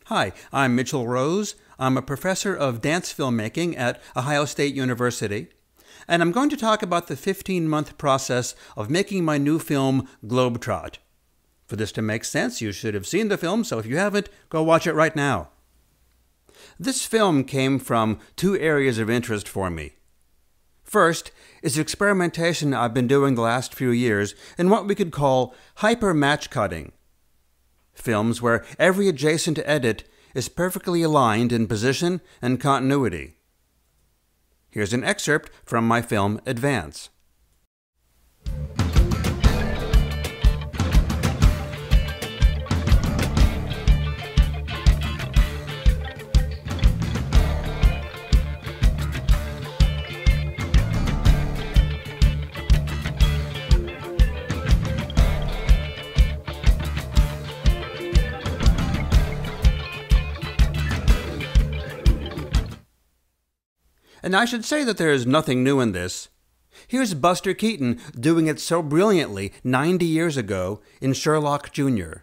Hi, I'm Mitchell Rose. I'm a professor of dance filmmaking at Ohio State University, and I'm going to talk about the 15-month process of making my new film, Trot. For this to make sense, you should have seen the film, so if you haven't, go watch it right now. This film came from two areas of interest for me. First is experimentation I've been doing the last few years in what we could call hyper-match cutting. Films where every adjacent edit is perfectly aligned in position and continuity. Here's an excerpt from my film Advance. And I should say that there is nothing new in this. Here's Buster Keaton doing it so brilliantly 90 years ago in Sherlock Jr.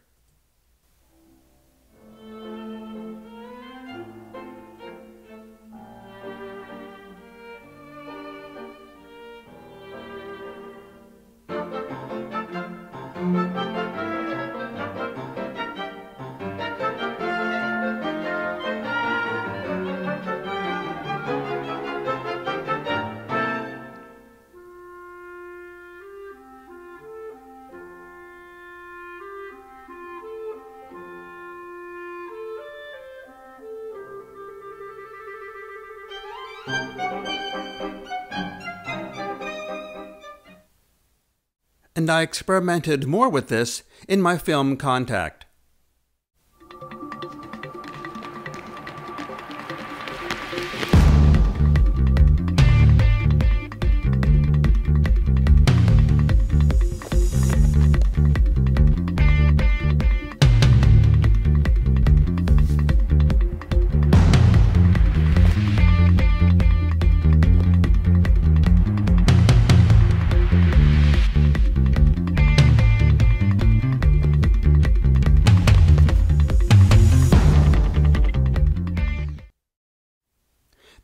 And I experimented more with this in my film Contact.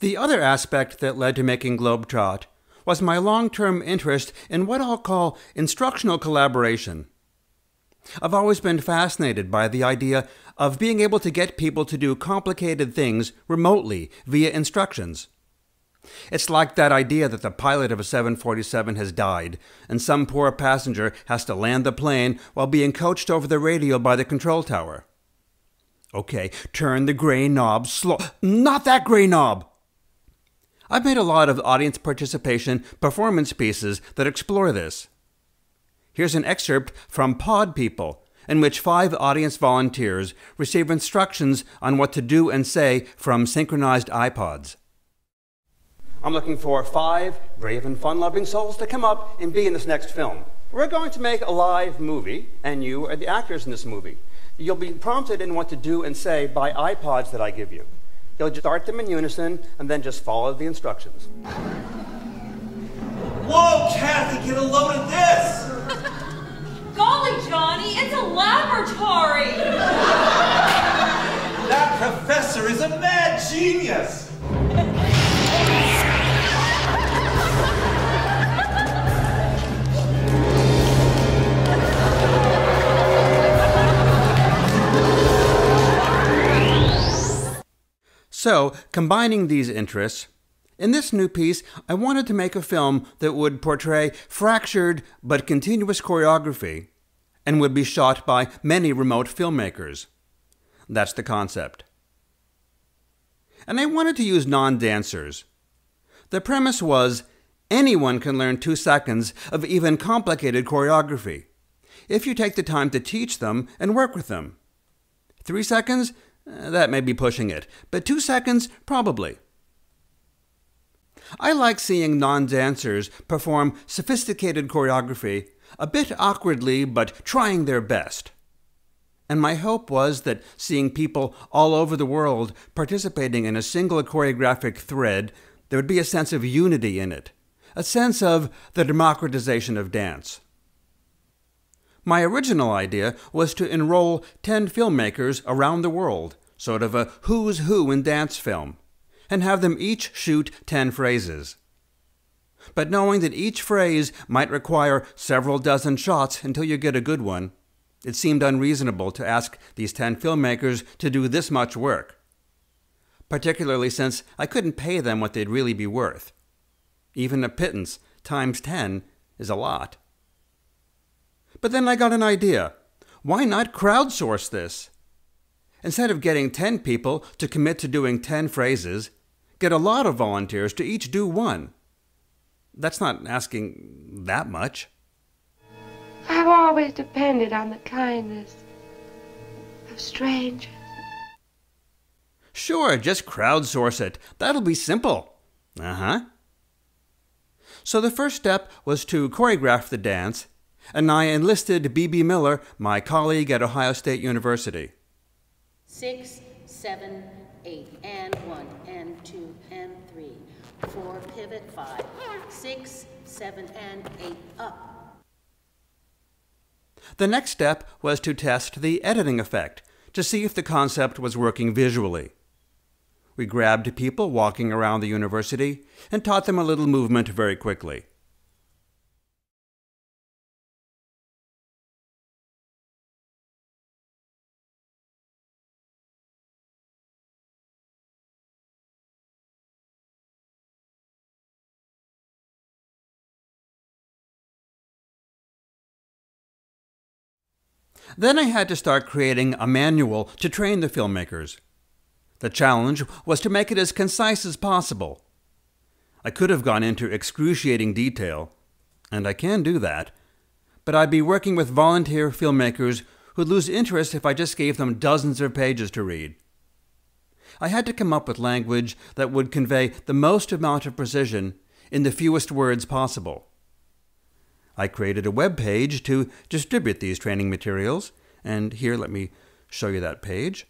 The other aspect that led to making Trot was my long-term interest in what I'll call instructional collaboration. I've always been fascinated by the idea of being able to get people to do complicated things remotely via instructions. It's like that idea that the pilot of a 747 has died, and some poor passenger has to land the plane while being coached over the radio by the control tower. Okay, turn the gray knob slow. Not that gray knob! I've made a lot of audience participation performance pieces that explore this. Here's an excerpt from Pod People, in which 5 audience volunteers receive instructions on what to do and say from synchronized iPods. I'm looking for 5 brave and fun-loving souls to come up and be in this next film. We're going to make a live movie, and you are the actors in this movie. You'll be prompted in what to do and say by iPods that I give you. You'll just start them in unison, and then just follow the instructions. Whoa, Kathy, get a load of this! Golly, Johnny, it's a laboratory! That professor is a mad genius! So, combining these interests, in this new piece, I wanted to make a film that would portray fractured but continuous choreography and would be shot by many remote filmmakers. That's the concept. And I wanted to use non-dancers. The premise was anyone can learn 2 seconds of even complicated choreography if you take the time to teach them and work with them. 3 seconds? That may be pushing it, but 2 seconds, probably. I like seeing non-dancers perform sophisticated choreography, a bit awkwardly, but trying their best. And my hope was that seeing people all over the world participating in a single choreographic thread, there would be a sense of unity in it, a sense of the democratization of dance. My original idea was to enroll 10 filmmakers around the world sort of a who's who in dance film, and have them each shoot 10 phrases. But knowing that each phrase might require several dozen shots until you get a good one, it seemed unreasonable to ask these 10 filmmakers to do this much work, particularly since I couldn't pay them what they'd really be worth. Even a pittance times 10 is a lot. But then I got an idea. Why not crowdsource this? Instead of getting 10 people to commit to doing 10 phrases, get a lot of volunteers to each do one. That's not asking that much. I've always depended on the kindness of strangers. Sure, just crowdsource it. That'll be simple. Uh-huh. So the first step was to choreograph the dance, and I enlisted Bebe Miller, my colleague at Ohio State University. 6, 7, 8, and 1, and 2, and 3, 4, pivot, 5, 6, 7, and 8, up. The next step was to test the editing effect to see if the concept was working visually. We grabbed people walking around the university and taught them a little movement very quickly. Then I had to start creating a manual to train the filmmakers. The challenge was to make it as concise as possible. I could have gone into excruciating detail, and I can do that, but I'd be working with volunteer filmmakers who'd lose interest if I just gave them dozens of pages to read. I had to come up with language that would convey the most amount of precision in the fewest words possible. I created a web page to distribute these training materials, and here, let me show you that page.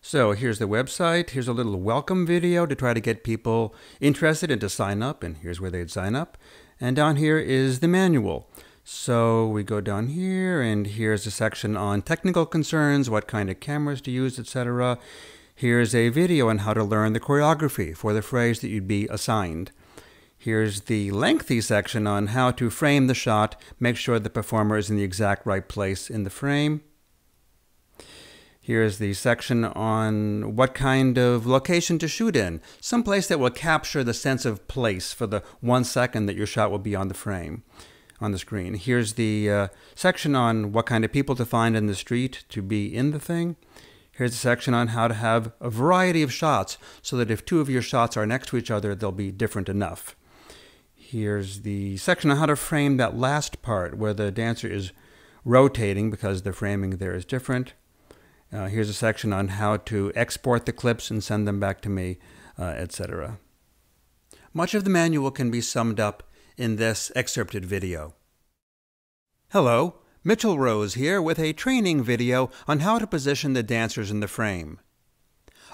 So here's the website. Here's a little welcome video to try to get people interested and to sign up, and here's where they'd sign up. And down here is the manual. So we go down here, and here's a section on technical concerns, what kind of cameras to use, etc. Here's a video on how to learn the choreography for the phrase that you'd be assigned. Here's the lengthy section on how to frame the shot, make sure the performer is in the exact right place in the frame. Here's the section on what kind of location to shoot in, some place that will capture the sense of place for the 1 second that your shot will be on the frame, on the screen. Here's the section on what kind of people to find in the street to be in the thing. Here's a section on how to have a variety of shots so that if 2 of your shots are next to each other, they'll be different enough. Here's the section on how to frame that last part where the dancer is rotating because the framing there is different. Here's a section on how to export the clips and send them back to me, etc. Much of the manual can be summed up in this excerpted video. Hello, Mitchell Rose here with a training video on how to position the dancers in the frame.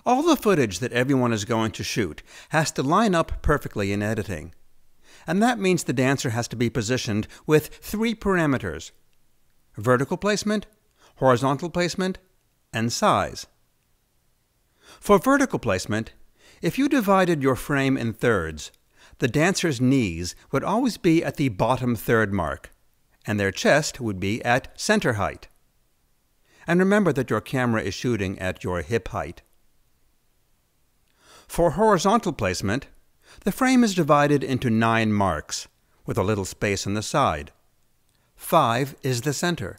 All the footage that everyone is going to shoot has to line up perfectly in editing. And that means the dancer has to be positioned with 3 parameters: vertical placement, horizontal placement, and size. For vertical placement, if you divided your frame in thirds, the dancer's knees would always be at the bottom third mark, and their chest would be at center height. And remember that your camera is shooting at your hip height. For horizontal placement, the frame is divided into 9 marks, with a little space on the side. 5 is the center.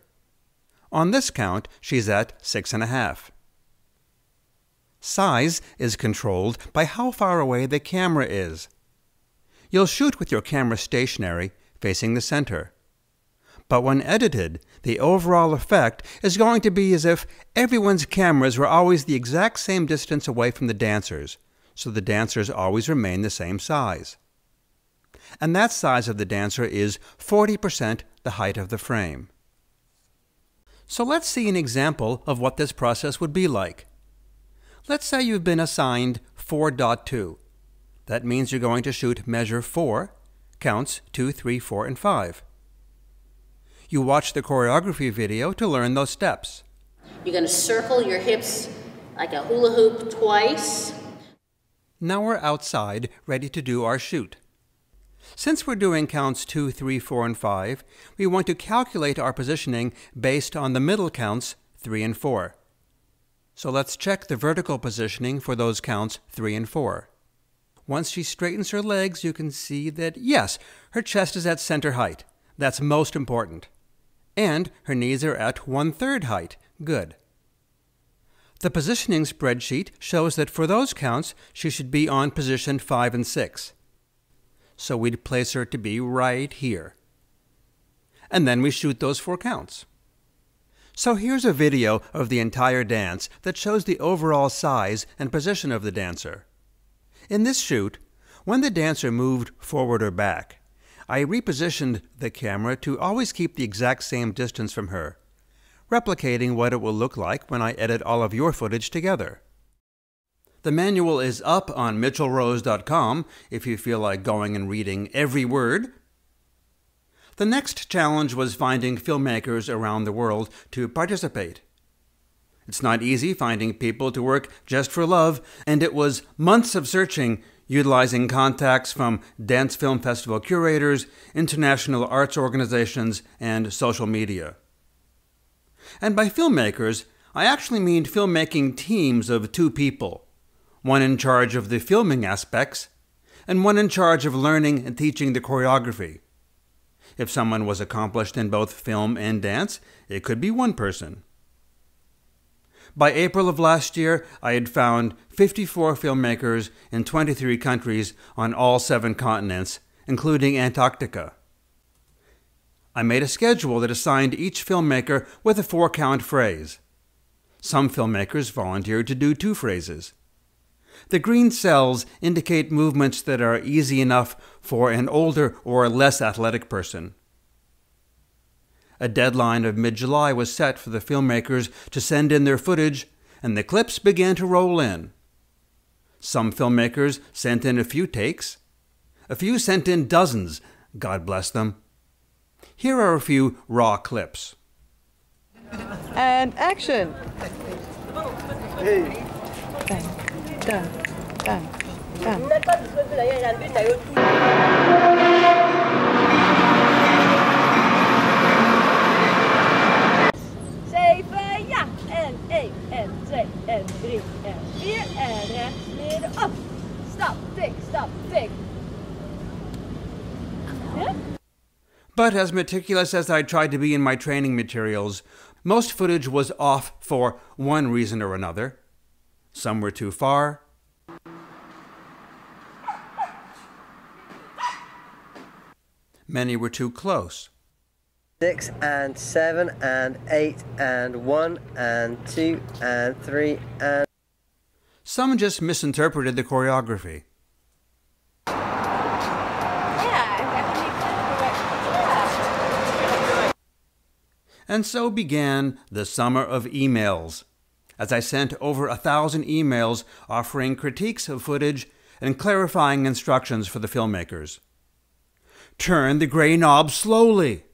On this count, she's at 6.5. Size is controlled by how far away the camera is. You'll shoot with your camera stationary, facing the center. But when edited, the overall effect is going to be as if everyone's cameras were always the exact same distance away from the dancers, so the dancers always remain the same size. And that size of the dancer is 40% the height of the frame. So let's see an example of what this process would be like. Let's say you've been assigned 4.2. That means you're going to shoot measure 4, counts 2, 3, 4, and 5. You watch the choreography video to learn those steps. You're going to circle your hips like a hula hoop twice. Now we're outside, ready to do our shoot. Since we're doing counts 2, 3, 4, and 5, we want to calculate our positioning based on the middle counts 3 and 4. So let's check the vertical positioning for those counts 3 and 4. Once she straightens her legs, you can see that, yes, her chest is at center height. That's most important. And her knees are at 1/3 height. Good. The positioning spreadsheet shows that for those counts, she should be on position 5 and 6. So we'd place her to be right here. And then we shoot those 4 counts. So here's a video of the entire dance that shows the overall size and position of the dancer. In this shoot, when the dancer moved forward or back, I repositioned the camera to always keep the exact same distance from her, replicating what it will look like when I edit all of your footage together. The manual is up on mitchellrose.com if you feel like going and reading every word. The next challenge was finding filmmakers around the world to participate. It's not easy finding people to work just for love, and it was months of searching, utilizing contacts from dance film festival curators, international arts organizations, and social media. And by filmmakers, I actually mean filmmaking teams of 2 people, one in charge of the filming aspects, and one in charge of learning and teaching the choreography. If someone was accomplished in both film and dance, it could be one person. By April of last year, I had found 54 filmmakers in 23 countries on all 7 continents, including Antarctica. I made a schedule that assigned each filmmaker with a 4-count phrase. Some filmmakers volunteered to do 2 phrases. The green cells indicate movements that are easy enough for an older or less athletic person. A deadline of mid-July was set for the filmmakers to send in their footage, and the clips began to roll in. Some filmmakers sent in a few takes. A few sent in dozens, God bless them. Here are a few raw clips. And action! Hey. Bang, dun, dun, dun. Zeven, ja. En 1, en 2, en 3, en 4. En rechts, midden, op. Stap, tik, stap, tik. Yeah? But as meticulous as I tried to be in my training materials, most footage was off for one reason or another. Some were too far. Many were too close. 6 and 7 and 8 and 1 and 2 and 3 and... Some just misinterpreted the choreography. And so began the summer of emails, as I sent over 1,000 emails offering critiques of footage and clarifying instructions for the filmmakers. Turn the gray knob slowly.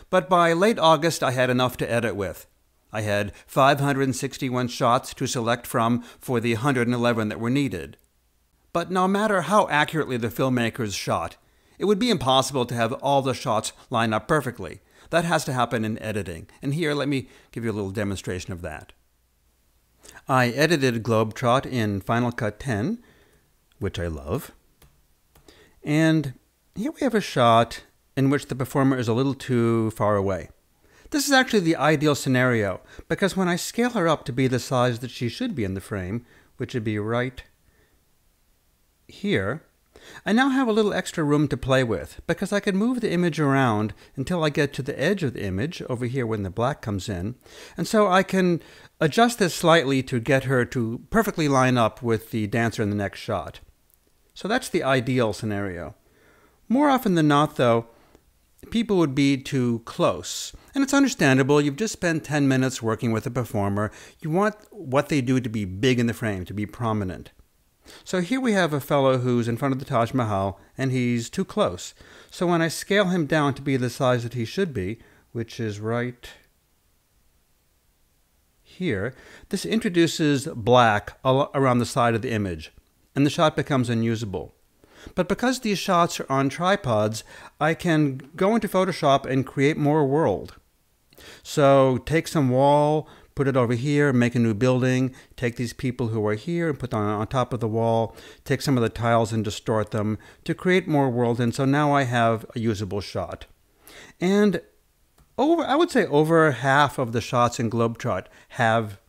But by late August, I had enough to edit with. I had 561 shots to select from for the 111 that were needed. But no matter how accurately the filmmakers shot, it would be impossible to have all the shots line up perfectly. That has to happen in editing. And here, let me give you a little demonstration of that. I edited Globetrot in Final Cut 10, which I love. And here we have a shot in which the performer is a little too far away. This is actually the ideal scenario, because when I scale her up to be the size that she should be in the frame, which would be right here, I now have a little extra room to play with, because I can move the image around until I get to the edge of the image, over here when the black comes in, and so I can adjust this slightly to get her to perfectly line up with the dancer in the next shot. So that's the ideal scenario. More often than not, though, people would be too close. And it's understandable. You've just spent 10 minutes working with a performer. You want what they do to be big in the frame, to be prominent. So here we have a fellow who's in front of the Taj Mahal, and he's too close. So when I scale him down to be the size that he should be, which is right here, this introduces black around the side of the image, and the shot becomes unusable. But because these shots are on tripods, I can go into Photoshop and create more world. So take some wall, put it over here, make a new building, take these people who are here and put them on top of the wall, take some of the tiles and distort them to create more world, and so now I have a usable shot. And I would say over half of the shots in Globetrot have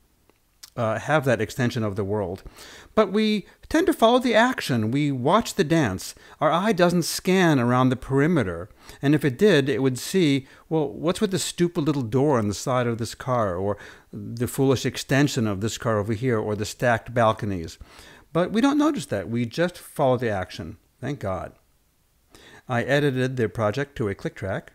that extension of the world. But we tend to follow the action. We watch the dance. Our eye doesn't scan around the perimeter. And if it did, it would see, well, what's with the stupid little door on the side of this car, or the foolish extension of this car over here, or the stacked balconies. But we don't notice that. We just follow the action. Thank God. I edited the project to a click track.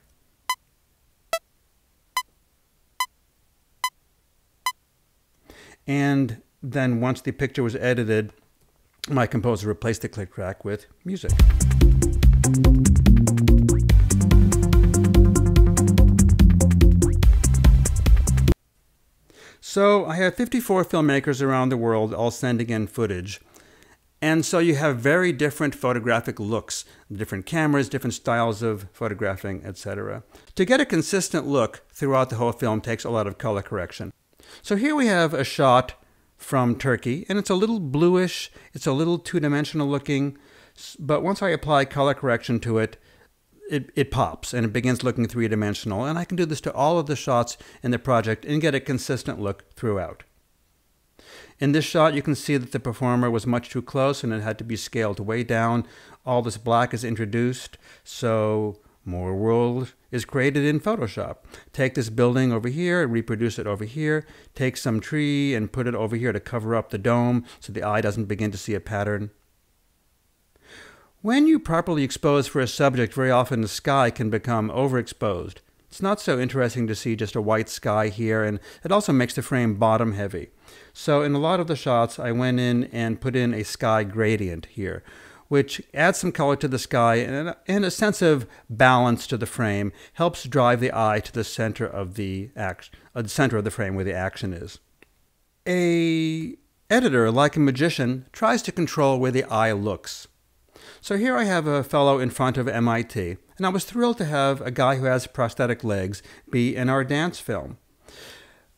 And then once the picture was edited, my composer replaced the click track with music. So I have 54 filmmakers around the world all sending in footage. And so you have very different photographic looks, different cameras, different styles of photographing, etc. To get a consistent look throughout the whole film takes a lot of color correction. So here we have a shot from Turkey, and it's a little bluish, it's a little two-dimensional looking, but once I apply color correction to it, it pops and it begins looking three-dimensional, and I can do this to all of the shots in the project and get a consistent look throughout. In this shot, you can see that the performer was much too close and it had to be scaled way down. All this black is introduced, so more world is created in Photoshop. Take this building over here, reproduce it over here, take some tree and put it over here to cover up the dome so the eye doesn't begin to see a pattern. When you properly expose for a subject, very often the sky can become overexposed. It's not so interesting to see just a white sky here, and it also makes the frame bottom heavy. So in a lot of the shots, I went in and put in a sky gradient here, which adds some color to the sky and a sense of balance to the frame, helps drive the eye to the center of the frame where the action is. An editor, like a magician, tries to control where the eye looks. So here I have a fellow in front of MIT, and I was thrilled to have a guy who has prosthetic legs be in our dance film.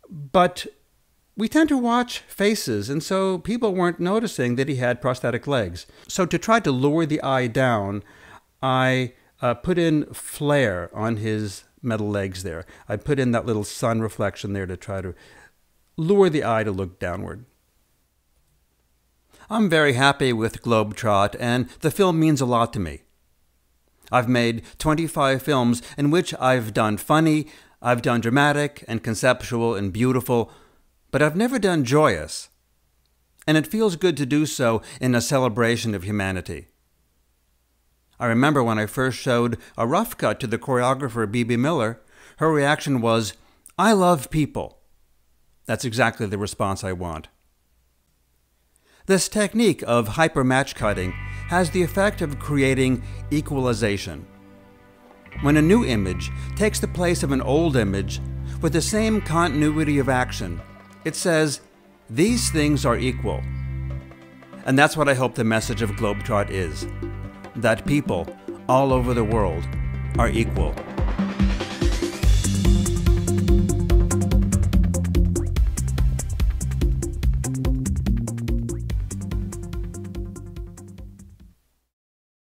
But we tend to watch faces, and so people weren't noticing that he had prosthetic legs. So to try to lure the eye down, I put in flare on his metal legs there. I put in that little sun reflection there to try to lure the eye to look downward. I'm very happy with Globetrot, and the film means a lot to me. I've made 25 films in which I've done funny, I've done dramatic and conceptual and beautiful, but I've never done joyous. And it feels good to do so in a celebration of humanity. I remember when I first showed a rough cut to the choreographer Bebe Miller, her reaction was, "I love people." That's exactly the response I want. This technique of hyper-match cutting has the effect of creating equalization. When a new image takes the place of an old image with the same continuity of action, it says, these things are equal. And that's what I hope the message of Globetrot is, that people all over the world are equal.